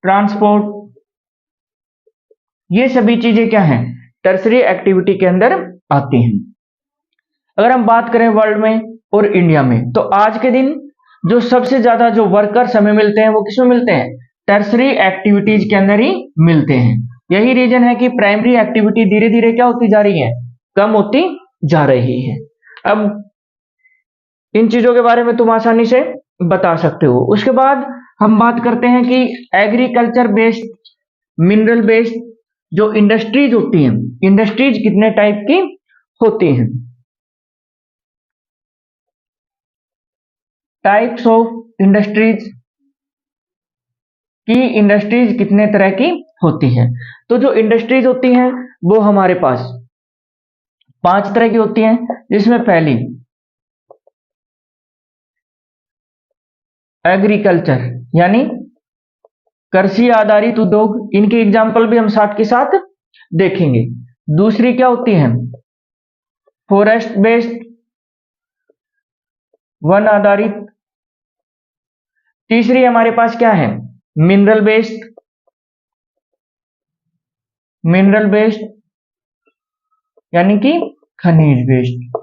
ट्रांसपोर्ट, ये सभी चीजें क्या हैं, टर्सरी एक्टिविटी के अंदर आती हैं। अगर हम बात करें वर्ल्ड में और इंडिया में, तो आज के दिन जो सबसे ज्यादा जो वर्कर्स हमें मिलते हैं वो किसमें मिलते हैं, टर्सरी एक्टिविटीज के अंदर ही मिलते हैं। यही रीजन है कि प्राइमरी एक्टिविटी धीरे धीरे क्या होती जा रही है, कम होती जा रही है। अब इन चीजों के बारे में तुम आसानी से बता सकते हो। उसके बाद हम बात करते हैं कि एग्रीकल्चर बेस्ड, मिनरल बेस्ड जो इंडस्ट्रीज होती हैं, इंडस्ट्रीज कितने टाइप की होती हैं, टाइप्स ऑफ इंडस्ट्रीज की इंडस्ट्रीज कितने तरह की होती हैं। तो जो इंडस्ट्रीज होती हैं वो हमारे पास 5 तरह की होती हैं, जिसमें पहली एग्रीकल्चर यानी कृषि आधारित उद्योग, इनके एग्जाम्पल भी हम साथ के साथ देखेंगे। दूसरी क्या होती है, फॉरेस्ट बेस्ड, वन आधारित। तीसरी हमारे पास क्या है, मिनरल बेस्ड यानी कि खनिज बेस्ड।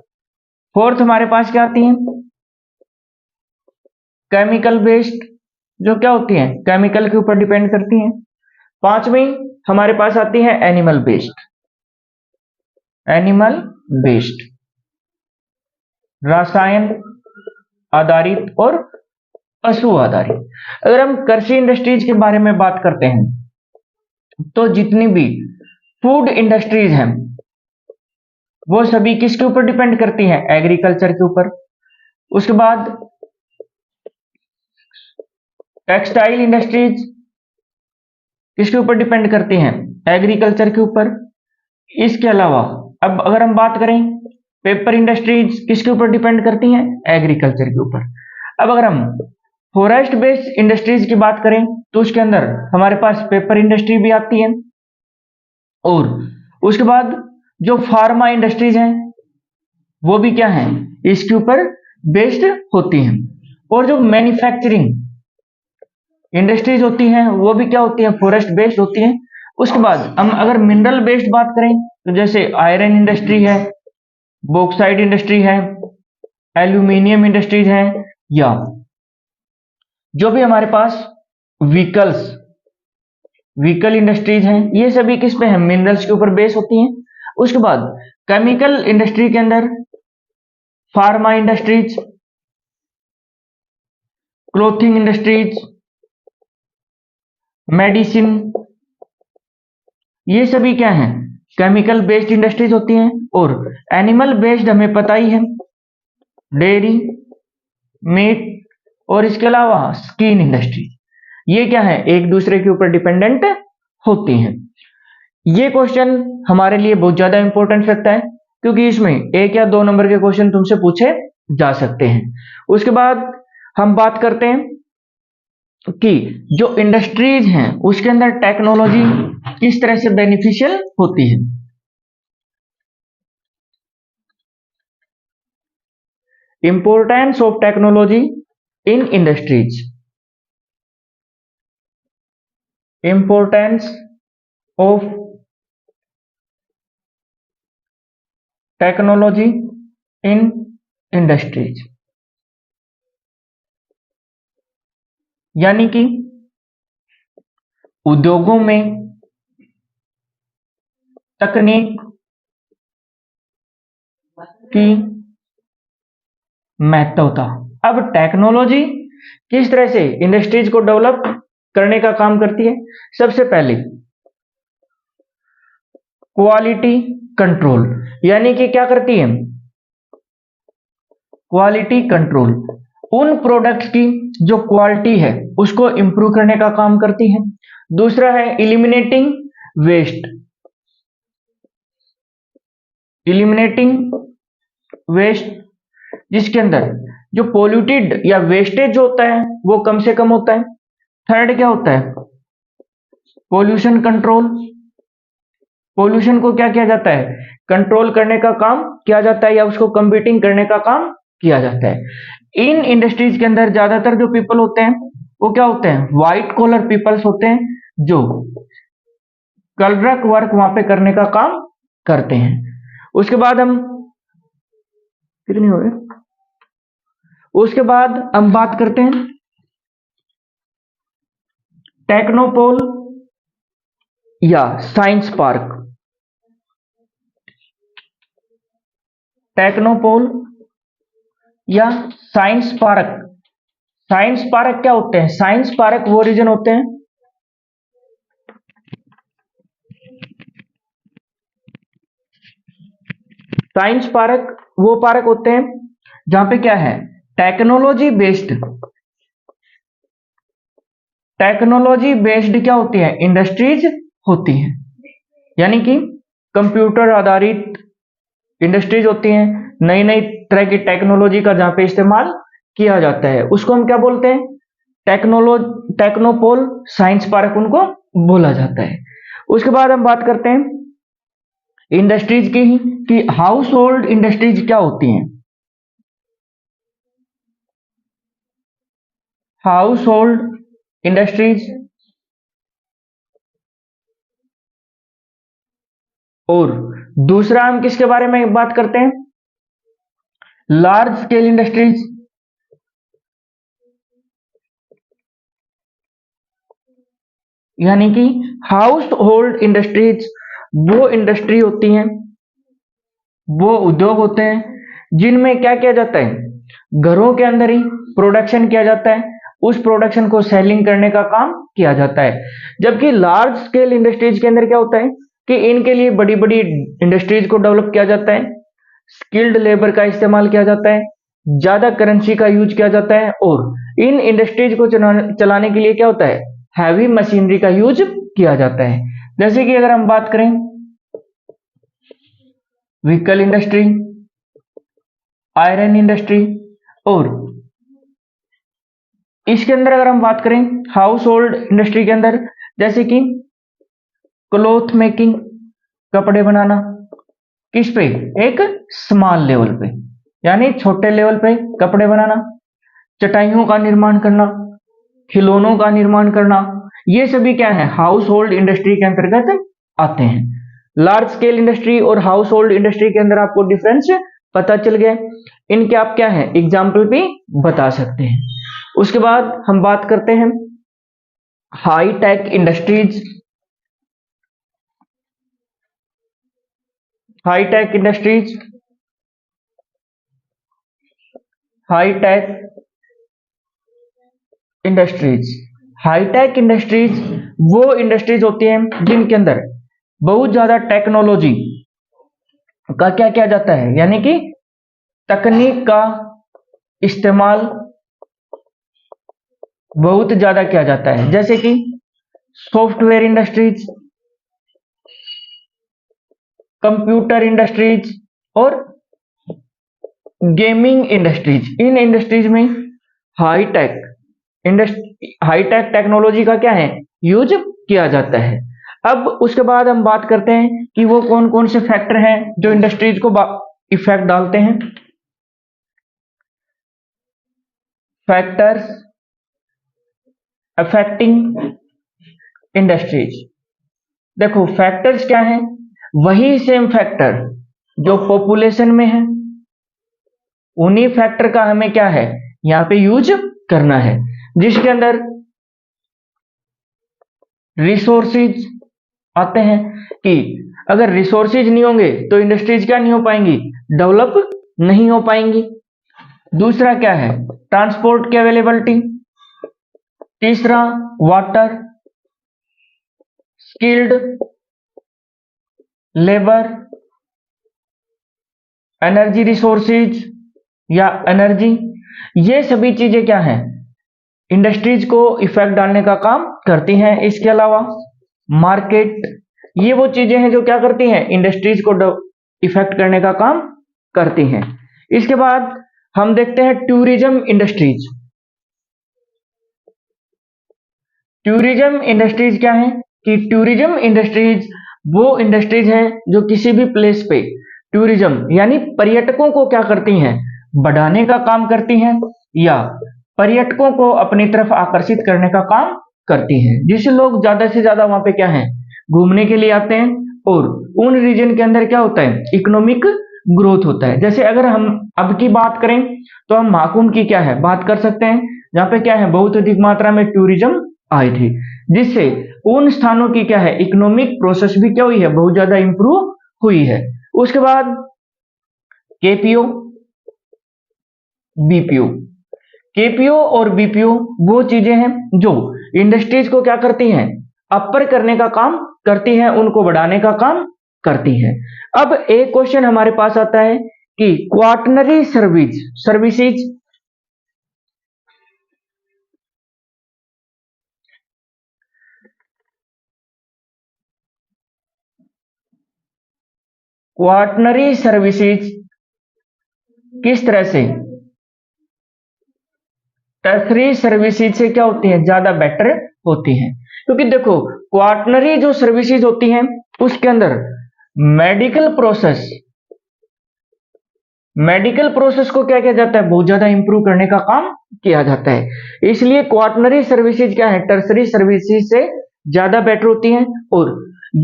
फोर्थ हमारे पास क्या आती है, केमिकल बेस्ड, जो क्या होती हैं, केमिकल के ऊपर डिपेंड करती हैं। पांचवी हमारे पास आती है एनिमल बेस्ड, रसायन आधारित और पशु आधारित। अगर हम कृषि इंडस्ट्रीज के बारे में बात करते हैं तो जितनी भी फूड इंडस्ट्रीज हैं वो सभी किसके ऊपर डिपेंड करती हैं? एग्रीकल्चर के ऊपर। उसके बाद टेक्सटाइल इंडस्ट्रीज किसके ऊपर डिपेंड करती हैं? एग्रीकल्चर के ऊपर। इसके अलावा अब अगर हम बात करें पेपर इंडस्ट्रीज किसके ऊपर डिपेंड करती हैं? एग्रीकल्चर के ऊपर। अब अगर हम फॉरेस्ट बेस्ड इंडस्ट्रीज की बात करें तो उसके अंदर हमारे पास पेपर इंडस्ट्री भी आती है, और उसके बाद जो फार्मा इंडस्ट्रीज हैं वो भी क्या हैं? इसके ऊपर बेस्ड होती हैं। और जो मैन्युफैक्चरिंग इंडस्ट्रीज होती हैं वो भी क्या होती हैं? फॉरेस्ट बेस्ड होती हैं। उसके बाद हम अगर मिनरल बेस्ड बात करें तो जैसे आयरन इंडस्ट्री है, बॉक्साइट इंडस्ट्री है, एल्यूमिनियम इंडस्ट्रीज है, या जो भी हमारे पास व्हीकल इंडस्ट्रीज हैं, ये सभी किस पे हैं? मिनरल्स के ऊपर बेस होती हैं। उसके बाद केमिकल इंडस्ट्री के अंदर pharma industries, clothing industries, medicine, ये सभी क्या हैं? केमिकल बेस्ड इंडस्ट्रीज होती हैं। और एनिमल बेस्ड हमें पता ही है, डेयरी, मीट, और इसके अलावा स्किन इंडस्ट्रीज, ये क्या है? एक दूसरे के ऊपर डिपेंडेंट होती हैं। ये क्वेश्चन हमारे लिए बहुत ज्यादा इंपॉर्टेंट रखता है क्योंकि इसमें 1 या 2 नंबर के क्वेश्चन तुमसे पूछे जा सकते हैं। उसके बाद हम बात करते हैं कि जो इंडस्ट्रीज हैं उसके अंदर टेक्नोलॉजी किस तरह से बेनिफिशियल होती है। Importance of technology in industries. Importance of technology in industries, यानी कि उद्योगों में तकनीक की महत्वता। अब टेक्नोलॉजी किस तरह से इंडस्ट्रीज को डेवलप करने का काम करती है? सबसे पहले क्वालिटी कंट्रोल, यानी कि क्या करती है? क्वालिटी कंट्रोल, उन प्रोडक्ट्स की जो क्वालिटी है उसको इंप्रूव करने का काम करती है। दूसरा है इलिमिनेटिंग वेस्ट, जिसके अंदर जो पोल्यूटेड या वेस्टेज होता है वो कम से कम होता है। थर्ड क्या होता है? पोल्यूशन कंट्रोल, पोल्यूशन को क्या किया जाता है? कंट्रोल करने का काम किया जाता है या उसको कंपीटिंग करने का काम किया जाता है। इन इंडस्ट्रीज के अंदर ज्यादातर जो पीपल होते हैं वो क्या होते हैं? व्हाइट कॉलर पीपल्स होते हैं जो क्लर्क वर्क वहां पे करने का काम करते हैं। उसके बाद हम कितनी हो गए? उसके बाद हम बात करते हैं टेक्नोपोल या साइंस पार्क। टेक्नोपोल या साइंस पार्क। साइंस पार्क क्या होते हैं? साइंस पार्क वो रीजन होते हैं साइंस पार्क वो पार्क होते हैं जहां पे क्या है? टेक्नोलॉजी बेस्ड क्या होती है? इंडस्ट्रीज होती हैं, यानी कि कंप्यूटर आधारित इंडस्ट्रीज होती हैं। नई नई तरह की टेक्नोलॉजी का जहां पे इस्तेमाल किया जाता है उसको हम क्या बोलते हैं? टेक्नोपोल, साइंस पार्क उनको बोला जाता है। उसके बाद हम बात करते हैं इंडस्ट्रीज की ही कि हाउस होल्ड इंडस्ट्रीज क्या होती हैं। हाउस होल्ड इंडस्ट्रीज और दूसरा हम किसके बारे में बात करते हैं? लार्ज स्केल इंडस्ट्रीज, यानी कि हाउस होल्ड इंडस्ट्रीज वो इंडस्ट्री होती हैं, वो उद्योग होते हैं जिनमें क्या किया जाता है? घरों के अंदर ही प्रोडक्शन किया जाता है, उस प्रोडक्शन को सेलिंग करने का काम किया जाता है। जबकि लार्ज स्केल इंडस्ट्रीज के अंदर क्या होता है कि इनके लिए बड़ी बड़ी इंडस्ट्रीज को डेवलप किया जाता है, स्किल्ड लेबर का इस्तेमाल किया जाता है, ज्यादा करेंसी का यूज किया जाता है, और इन इंडस्ट्रीज को चलाने के लिए क्या होता है, हैवी मशीनरी का यूज किया जाता है। जैसे कि अगर हम बात करें व्हीकल इंडस्ट्री, आयरन इंडस्ट्री, और इसके अंदर अगर हम बात करें हाउस होल्ड इंडस्ट्री के अंदर, जैसे कि क्लॉथ मेकिंग, कपड़े बनाना, किस पे, एक स्मॉल लेवल पे, यानी छोटे लेवल पे कपड़े बनाना, चटाइयों का निर्माण करना, खिलौनों का निर्माण करना, ये सभी क्या है, हाउस होल्ड इंडस्ट्री के अंतर्गत आते हैं। लार्ज स्केल इंडस्ट्री और हाउस होल्ड इंडस्ट्री के अंदर आपको डिफरेंस पता चल गया। इनके आप क्या है, एग्जाम्पल भी बता सकते हैं। उसके बाद हम बात करते हैं high tech industries. High tech industries, high tech industries, high tech industries वो इंडस्ट्रीज होती हैं जिनके अंदर बहुत ज्यादा टेक्नोलॉजी का क्या किया जाता है, यानी कि तकनीक का इस्तेमाल बहुत ज्यादा किया जाता है। जैसे कि सॉफ्टवेयर इंडस्ट्रीज, कंप्यूटर इंडस्ट्रीज और गेमिंग इंडस्ट्रीज। इन इंडस्ट्रीज में हाई टेक टेक्नोलॉजी का क्या है, यूज किया जाता है। अब उसके बाद हम बात करते हैं कि वो कौन कौन से फैक्टर हैं जो इंडस्ट्रीज को इफेक्ट डालते हैं। Factors affecting industries. देखो फैक्टर्स क्या हैं, वही सेम फैक्टर जो पॉपुलेशन में है, उन्हीं फैक्टर का हमें क्या है यहां पे यूज करना है, जिसके अंदर रिसोर्सेज आते हैं कि अगर रिसोर्सेज नहीं होंगे तो इंडस्ट्रीज क्या नहीं हो पाएंगी, डेवलप नहीं हो पाएंगी। दूसरा क्या है, ट्रांसपोर्ट की अवेलेबिलिटी। तीसरा water, skilled labour, energy resources या एनर्जी, ये सभी चीजें क्या हैं, इंडस्ट्रीज को इफेक्ट डालने का काम करती हैं। इसके अलावा मार्केट, ये वो चीजें हैं जो क्या करती हैं, इंडस्ट्रीज को इफेक्ट करने का काम करती हैं। इसके बाद हम देखते हैं टूरिज्म इंडस्ट्रीज। टूरिज्म इंडस्ट्रीज क्या है कि टूरिज्म इंडस्ट्रीज वो इंडस्ट्रीज हैं जो किसी भी प्लेस पे टूरिज्म यानी पर्यटकों को क्या करती हैं, बढ़ाने का काम करती हैं, या पर्यटकों को अपनी तरफ आकर्षित करने का काम करती हैं, जिससे लोग ज्यादा से ज्यादा वहां पे क्या है, घूमने के लिए आते हैं, और उन रीजन के अंदर क्या होता है, इकोनॉमिक ग्रोथ होता है। जैसे अगर हम अब की बात करें तो हम महाकुंभ की क्या है बात कर सकते हैं, जहाँ पे क्या है बहुत अधिक मात्रा में टूरिज्म आए थे, जिससे उन स्थानों की क्या है, इकोनॉमिक प्रोसेस भी क्या हुई है, बहुत ज्यादा इंप्रूव हुई है। उसके बाद केपीओ, बीपीओ। केपीओ और बीपीओ वो चीजें हैं जो इंडस्ट्रीज को क्या करती हैं, अपर करने का काम करती हैं, उनको बढ़ाने का काम करती हैं। अब एक क्वेश्चन हमारे पास आता है कि क्वार्टनरी सर्विसेज क्वार्टनरी सर्विसेज किस तरह से टर्शरी सर्विसेज से क्या होती है, ज्यादा बेटर होती हैं। क्योंकि देखो क्वार्टनरी जो सर्विसेज होती हैं उसके अंदर मेडिकल प्रोसेस को क्या किया जाता है, बहुत ज्यादा इंप्रूव करने का काम किया जाता है। इसलिए क्वार्टनरी सर्विसेज क्या है, टर्शरी सर्विसेज से ज्यादा बेटर होती हैं। और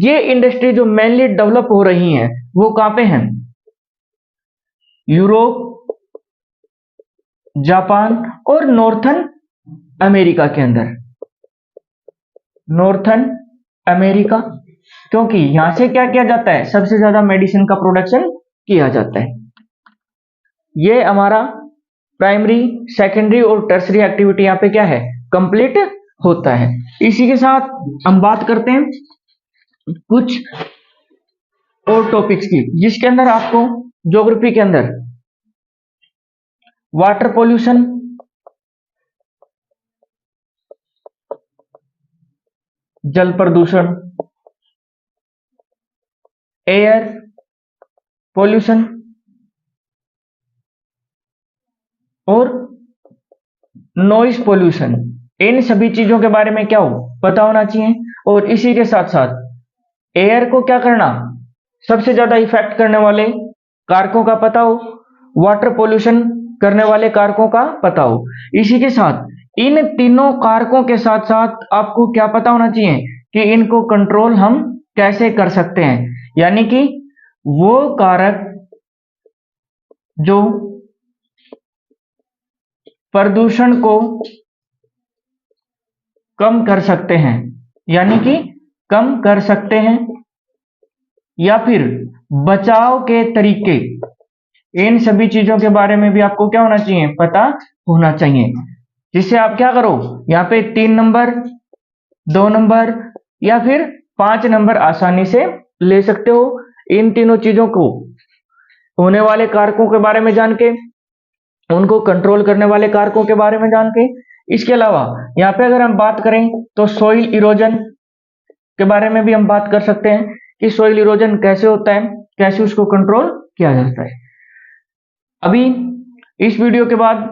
ये इंडस्ट्री जो मेनली डेवलप हो रही हैं वो कहां पे हैं, यूरोप, जापान और नॉर्थन अमेरिका के अंदर। नॉर्थन अमेरिका, क्योंकि यहां से क्या किया जाता है, सबसे ज्यादा मेडिसिन का प्रोडक्शन किया जाता है। ये हमारा प्राइमरी, सेकेंडरी और टर्सरी एक्टिविटी यहाँ पे क्या है, कंप्लीट होता है। इसी के साथ हम बात करते हैं कुछ और टॉपिक्स की, जिसके अंदर आपको ज्योग्राफी के अंदर वाटर पोल्यूशन, जल प्रदूषण, एयर पोल्यूशन और नॉइज पोल्यूशन, इन सभी चीजों के बारे में क्या हो, पता होना चाहिए। और इसी के साथ साथ एयर को क्या करना, सबसे ज्यादा इफेक्ट करने वाले कारकों का पता हो, वाटर पोल्यूशन करने वाले कारकों का पता हो। इसी के साथ इन तीनों कारकों के साथ साथ आपको क्या पता होना चाहिए कि इनको कंट्रोल हम कैसे कर सकते हैं, यानी कि वो कारक जो प्रदूषण को कम कर सकते हैं, यानी कि कम कर सकते हैं, या फिर बचाव के तरीके, इन सभी चीजों के बारे में भी आपको क्या होना चाहिए, पता होना चाहिए। जिससे आप क्या करो, यहाँ पे 3 नंबर, 2 नंबर या फिर 5 नंबर आसानी से ले सकते हो। इन तीनों चीजों को, होने वाले कारकों के बारे में जान के, उनको कंट्रोल करने वाले कारकों के बारे में जान के, इसके अलावा यहाँ पे अगर हम बात करें तो सॉइल इरोजन के बारे में भी हम बात कर सकते हैं कि सॉइल इरोजन कैसे होता है, कैसे उसको कंट्रोल किया जाता है। अभी इस वीडियो के बाद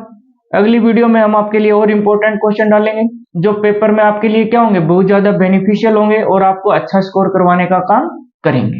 अगली वीडियो में हम आपके लिए और इम्पोर्टेंट क्वेश्चन डालेंगे, जो पेपर में आपके लिए क्या होंगे, बहुत ज्यादा बेनिफिशियल होंगे और आपको अच्छा स्कोर करवाने का काम करेंगे।